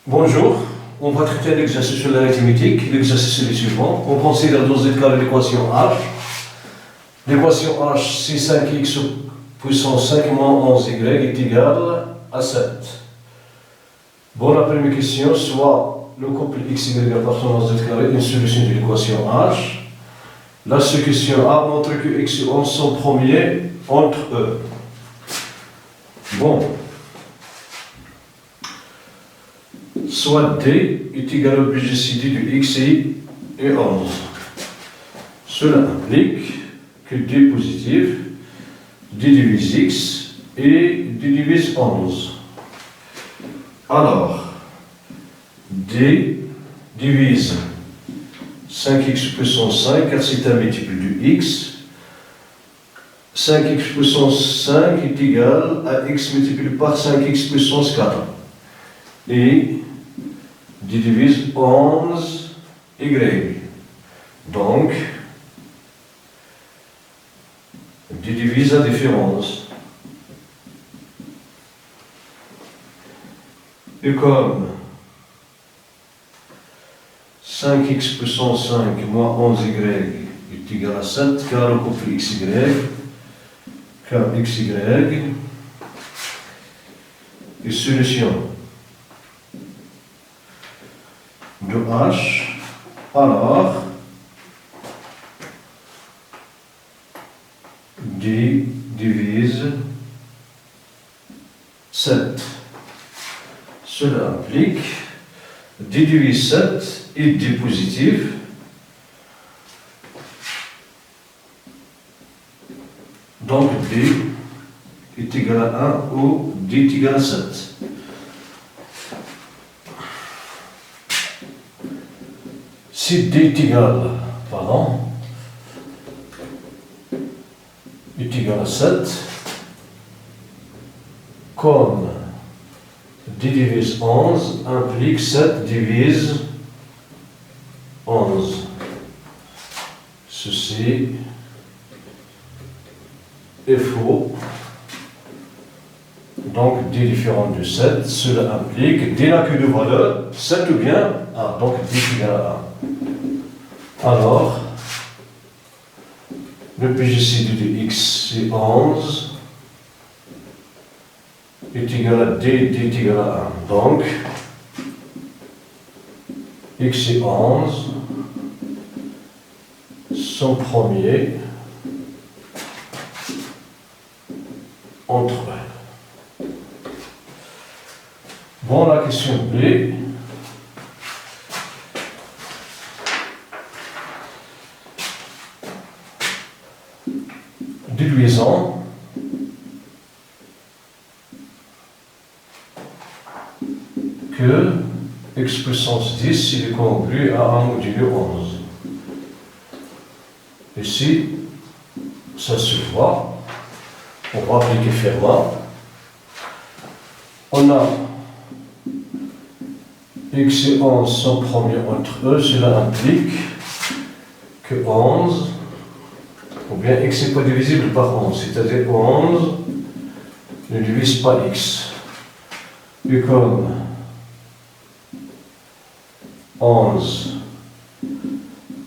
Bonjour, on va traiter l'exercice sur l'arithmétique. L'exercice est le suivant. On considère dans z carré l'équation h. L'équation h, c'est 5x puissance 5 moins 11y est égal à 7. Bon, la première question, soit le couple x, y appartenant à z carré, une solution de l'équation h. La seconde question A montre que x et 11 sont premiers entre eux. Bon. Soit D est égal au BGCD du x et 11. Cela implique que D positif, D divise x et D divise 11. Alors, D divise 5x puissance 5, car c'est un multiple du x. 5x puissance 5 est égal à x multiplié par 5x puissance 4. Et D divise 11 y. Donc, D divise la différence. Et comme 5x puissance 5 moins 11y est égal à 7, car le couple xy, car xy est solution de h, alors D divise 7. Cela implique D divise 7 et D positif. Donc D est égal à 1 ou D est égal à 7. Si D est égal, est égal à 7, comme D divise 11 implique 7 divise 11. Ceci est faux. Donc D différent de 7, cela implique D n'a que deux valeurs, 7 ou bien 1. Donc D est égal à 1. Alors, le PGCD de x est 11 est égal à D, D est égal à 1. Donc, x et 11 sont premiers entre eux. Bon, la question B. Déduisons que x puissance 10 est congru à 1 modulo 11. Ici, ça se voit. On va appliquer Fermat. On a x et 11 sont premiers entre eux. Cela implique que 11, ou bien x n'est pas divisible par 11, c'est-à-dire 11 ne divise pas x. Et comme 11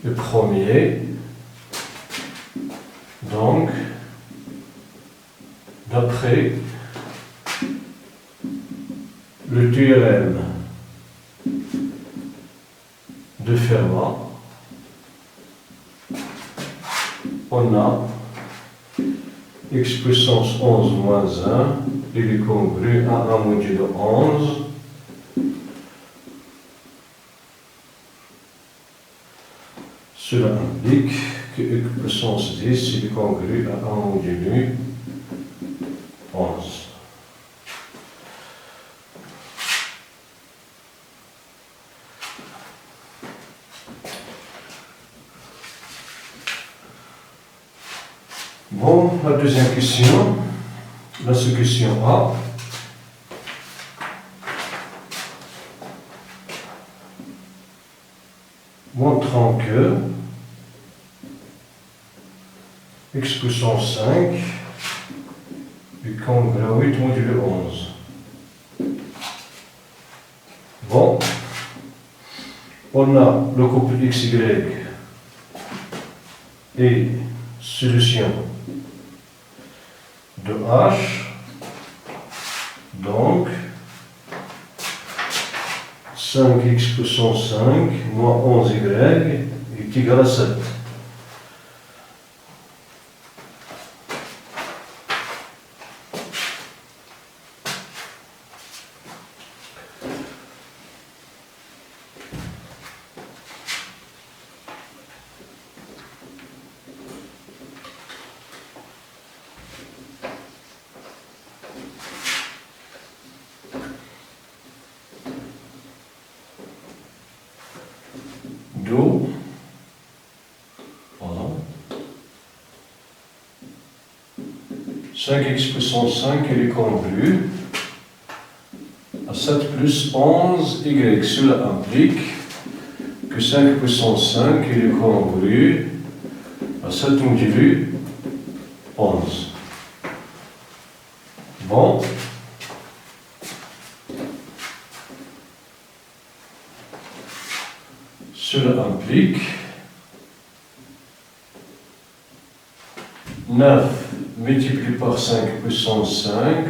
est premier, donc, d'après le théorème de Fermat, on a x puissance 11 moins 1, il est congru à 1 modulo 11. Cela implique que x puissance 10 il est congru à 1 modulo 11. Bon, la deuxième question, la question A. Montrant que x puissance 5 est congru à 8 modulo 11. Bon, on a le couple XY et solution de H, donc 5x puissance 5 moins 11y est égal à 7. D'où, pardon, 5x puissance 5 elle est congrue à 7 plus 11y. Cela implique que 5 puissance 5 elle est congrue à 7 modulo 11. Bon. Cela implique 9 multiplié par 5 puissance 5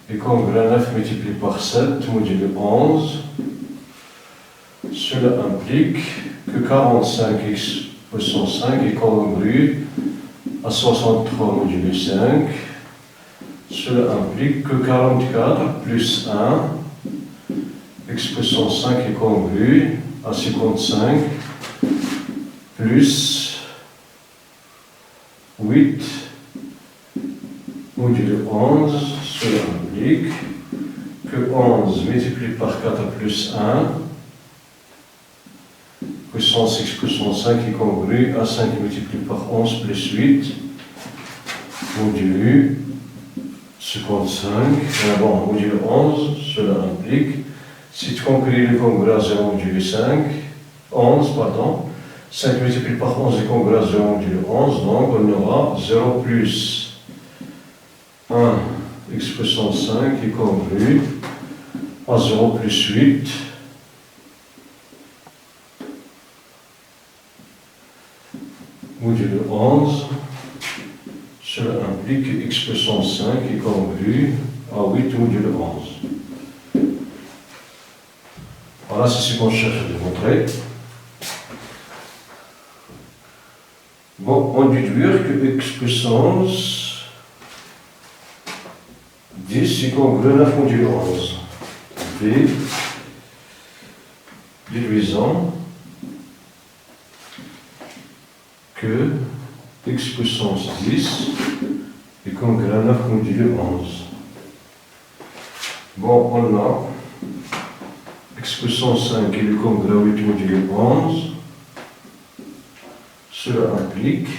est congrue à 9 multiplié par 7 modulo 11. Cela implique que 45x puissance 5 est congrue à 63 modulo 5. Cela implique que 44 plus 1 x puissance 5 est congrue à 55 plus 8 modulo 11, cela implique que 11 multiplié par 4 plus 1 puissance x puissance 5 est congrue à 5 multiplié par 11 plus 8 modulo 55. Bon, modulo 11, cela implique si tu conclus le congrue à 0 modulo 5, 11, pardon, 5 multiplié par 11 est congrue à 0 modulo 11, donc on aura 0 plus 1 x puissance 5 est congrue à 0 plus 8 modulo 11. Cela implique que x puissance 5 est congrue à 8 modulo 11. Voilà, c'est ce qu'on cherche à démontrer. Bon, on déduire que x puissance 10 est congrue à 9 modulo 11. B, déduisant que x puissance 10 est congrue à 9 modulo 11. Bon, on a x puissance 5 est congrue à 8 modulo 11. Cela implique,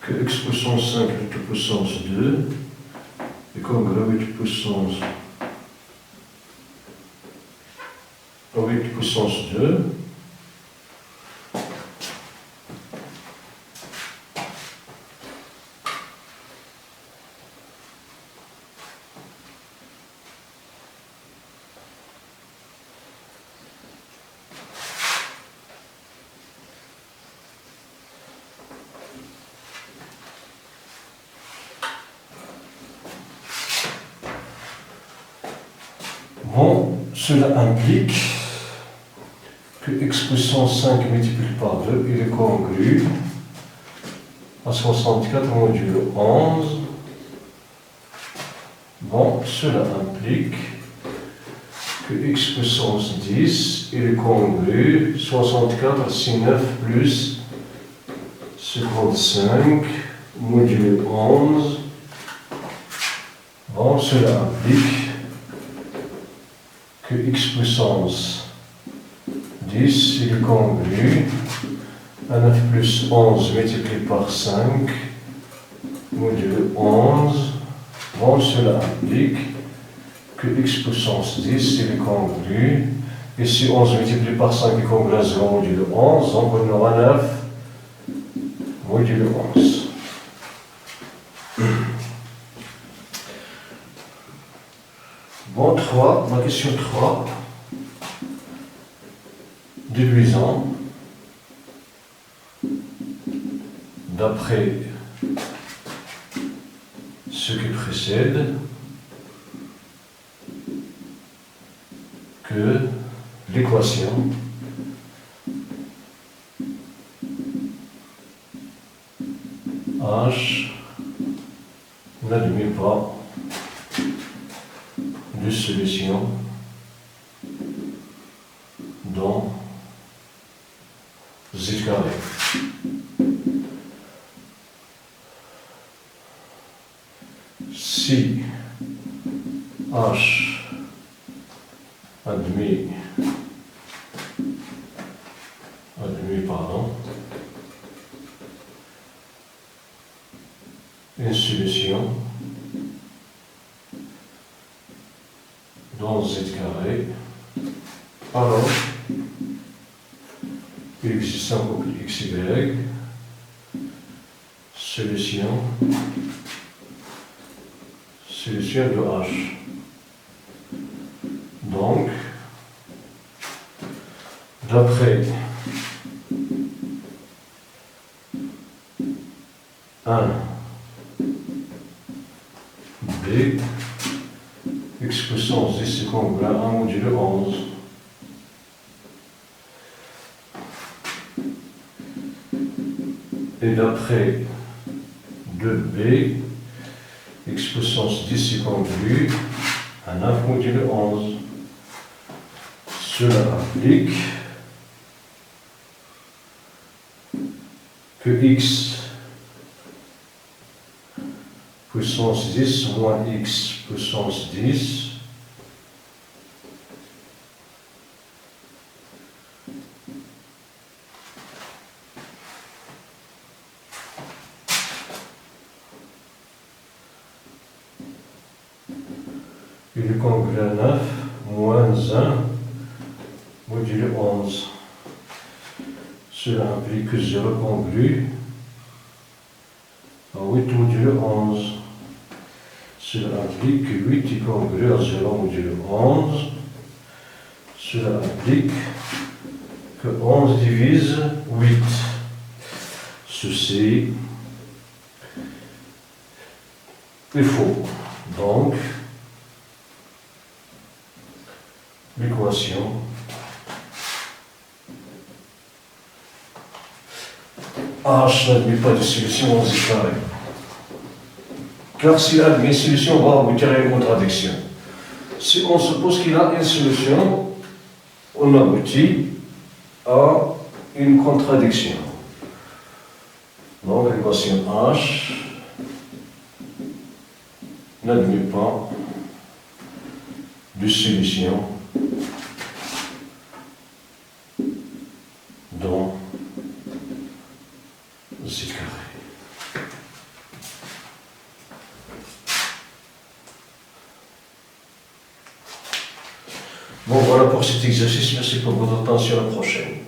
que x puissance 5 est puissance 2 est congrue à 8 puissance 2. Bon, cela implique que x puissance 5 multiplié par 2 il est congrue à 64 modulo 11. Bon, cela implique que x puissance 10 il est congrue 64 c'est 9 plus 55 modulo 11. Bon, cela implique que x puissance 10 il est congrue à 9 plus 11 multiplié par 5 modulo 11. Bon, cela implique que x puissance 10 il est congrue. Ici 11 multiplié par 5 est congrue à 0 modulo 11, donc on aura 9 modulo 11. 3, ma question 3, déduisons, d'après ce qui précède, que l'équation H n'admet pas de solution dans Z carré. Si H admet une solution dans Z carré, alors il existe un couple XY, solution de H. Donc, d'après 1 B, x puissance 10 est congruent à 1 modulo 11. Et d'après 2b, x puissance 10 est congruent à 9 modulo 11. Cela implique que x puissance 10 moins x puissance 10 il est congruent à 9 moins 1 modulo 11. Cela implique que 0 congru à 8 modulo 11. Cela implique que 8 est congru à 0 modulo 11. Cela implique que 11 divise 8. Ceci est faux. Donc, l'équation H n'admet pas de solution en Z carré. Car s'il admet une solution, on va aboutir à une contradiction. Si on suppose qu'il a une solution, on aboutit à une contradiction. Donc l'équation H n'admet pas de solution dans Z carré. Bon, voilà pour cet exercice. Merci pour votre attention. À la prochaine.